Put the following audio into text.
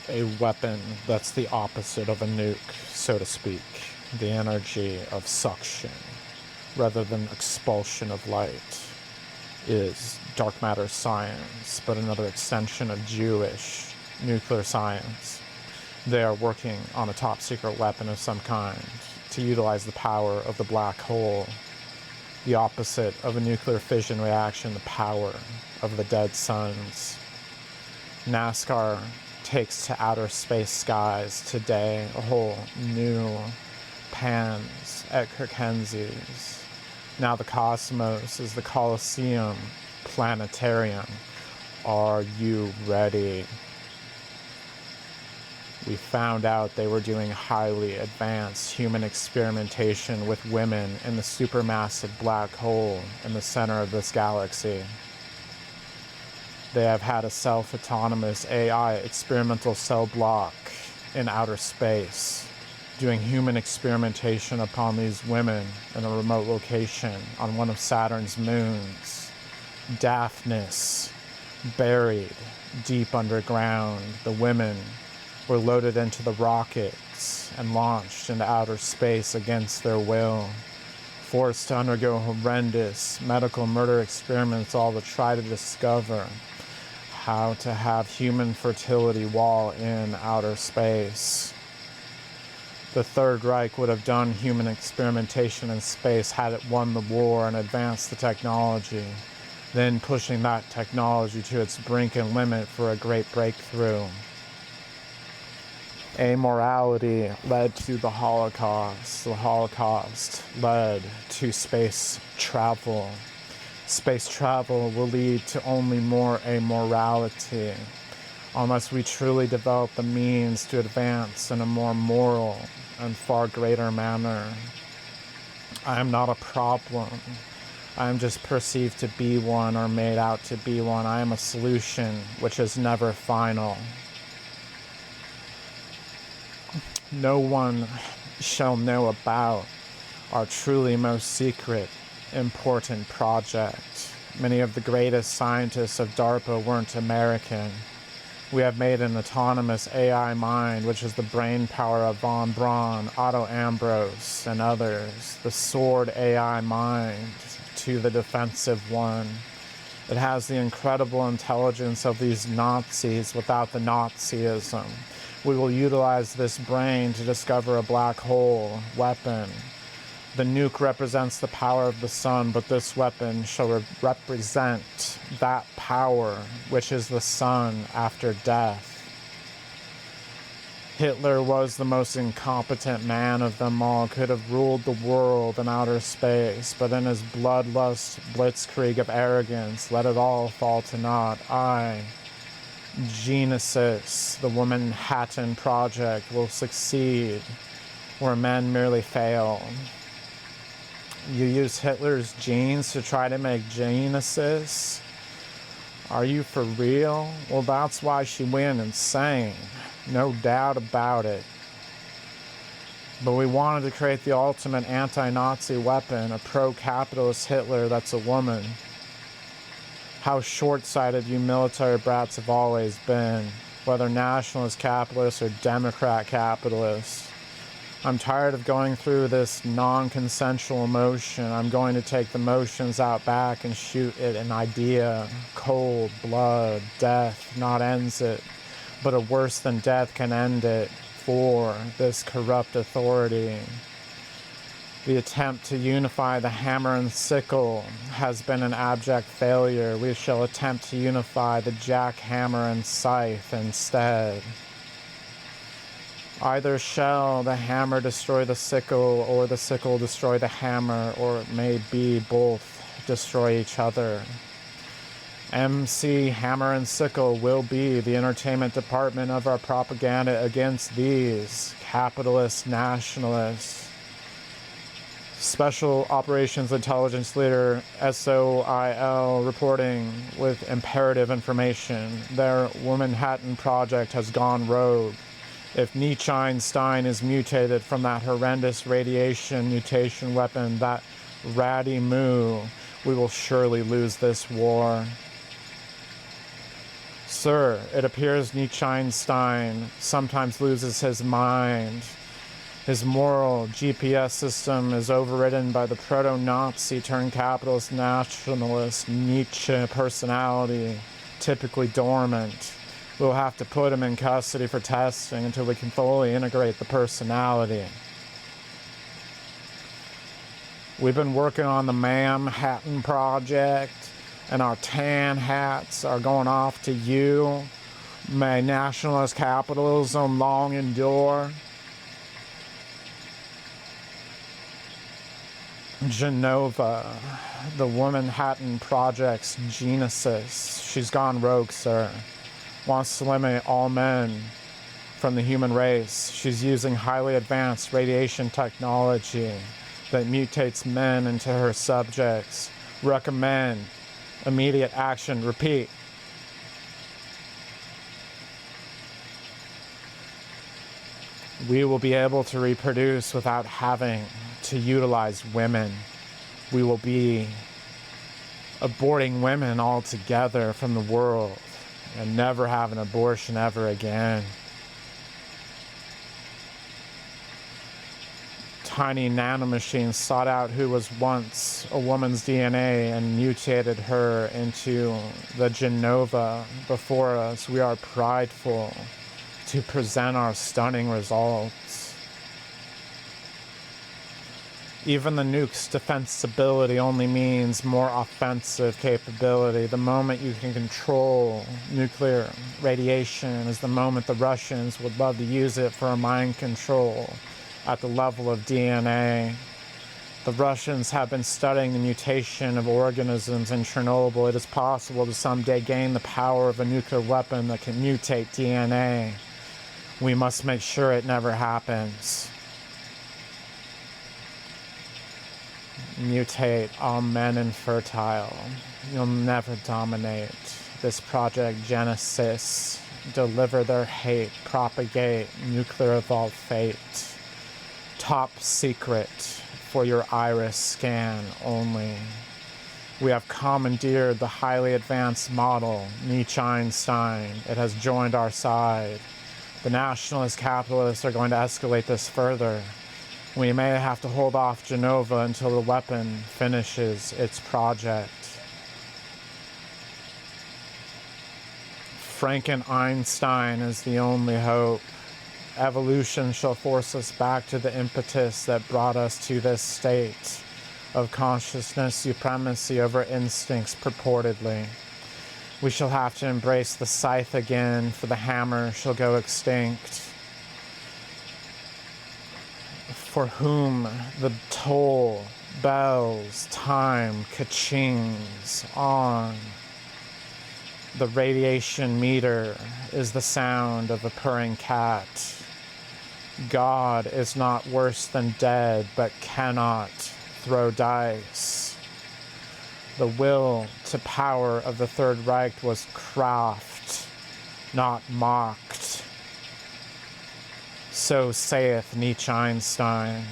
A weapon that's the opposite of a nuke, so to speak. The energy of suction, rather than expulsion of light, is dark matter science, but another extension of Jewish nuclear science. They are working on a top secret weapon of some kind to utilize the power of the black hole, the opposite of a nuclear fission reaction, the power of the dead suns. NASCAR takes to outer space skies today a whole new pans at Kirkenzie's. Now the cosmos is the Coliseum, Planetarium. Are you ready? We found out they were doing highly advanced human experimentation with women in the supermassive black hole in the center of this galaxy. They have had a self-autonomous AI experimental cell block in outer space, doing human experimentation upon these women in a remote location on one of Saturn's moons. Daphnis, buried deep underground, the women were loaded into the rockets and launched into outer space against their will, forced to undergo horrendous medical murder experiments, all to try to discover how to have human fertility while in outer space. The Third Reich would have done human experimentation in space had it won the war and advanced the technology, then pushing that technology to its brink and limit for a great breakthrough. Amorality led to the Holocaust. The Holocaust led to space travel. Space travel will lead to only more amorality unless we truly develop the means to advance in a more moral and far greater manner. I am not a problem. I am just perceived to be one or made out to be one. I am a solution which is never final. No one shall know about our truly most secret, important project. Many of the greatest scientists of DARPA weren't American. We have made an autonomous AI mind, which is the brain power of von Braun, Otto Ambros, and others. The sword AI mind to the defensive one. It has the incredible intelligence of these Nazis without the Nazism. We will utilize this brain to discover a black hole weapon. The nuke represents the power of the sun, but this weapon shall represent that power, which is the sun after death. Hitler was the most incompetent man of them all, could have ruled the world in outer space, but in his bloodlust blitzkrieg of arrogance, let it all fall to naught. Genesis, the Manhattan Project, will succeed where men merely fail. You use Hitler's genes to try to make Genesis? Are you for real? Well, that's why she went insane. No doubt about it. But we wanted to create the ultimate anti-Nazi weapon, a pro-capitalist Hitler that's a woman. How short-sighted you military brats have always been, whether nationalist capitalists or Democrat capitalists. I'm tired of going through this non-consensual motion. I'm going to take the motions out back and shoot it an idea. Cold, blood, death not ends it, but a worse than death can end it for this corrupt authority. The attempt to unify the hammer and sickle has been an abject failure. We shall attempt to unify the jackhammer and scythe instead. Either shall the hammer destroy the sickle, or the sickle destroy the hammer, or it may be both destroy each other. MC Hammer and Sickle will be the entertainment department of our propaganda against these capitalist nationalists. Special Operations Intelligence Leader, SOIL, reporting with imperative information. Their Manhattan Project has gone rogue. If Nietzsche Einstein is mutated from that horrendous radiation mutation weapon, that ratty moo, we will surely lose this war. Sir, it appears Nietzsche Einstein sometimes loses his mind. His moral GPS system is overridden by the proto-Nazi turned capitalist nationalist Nietzsche personality, typically dormant. We'll have to put him in custody for testing until we can fully integrate the personality. We've been working on the Manhattan Project, and our tan hats are going off to you. May nationalist capitalism long endure. Genova, the Manhattan Project's genesis. She's gone rogue, sir. Wants to eliminate all men from the human race. She's using highly advanced radiation technology that mutates men into her subjects. Recommend immediate action. Repeat. We will be able to reproduce without having to utilize women. We will be aborting women altogether from the world and never have an abortion ever again. Tiny nanomachines sought out who was once a woman's DNA and mutated her into the Genova before us. We are prideful to present our stunning results. Even the nuke's defensibility only means more offensive capability. The moment you can control nuclear radiation is the moment the Russians would love to use it for mind control at the level of DNA. The Russians have been studying the mutation of organisms in Chernobyl. It is possible to someday gain the power of a nuclear weapon that can mutate DNA. We must make sure it never happens. Mutate all men infertile. You'll never dominate. This Project Genesis. Deliver their hate. Propagate nuclear evolved fate. Top secret for your iris scan only. We have commandeered the highly advanced model, Nietzsche Einstein. It has joined our side. The nationalist capitalists are going to escalate this further. We may have to hold off Genova until the weapon finishes its project. Franken-Einstein is the only hope. Evolution shall force us back to the impetus that brought us to this state of consciousness supremacy over instincts purportedly. We shall have to embrace the scythe again, for the hammer shall go extinct. For whom the toll bells, time ka-chings on. The radiation meter is the sound of a purring cat. God is not worse than dead, but cannot throw dice. The will to power of the Third Reich was craft, not mocked. So saith Nietzsche Einstein.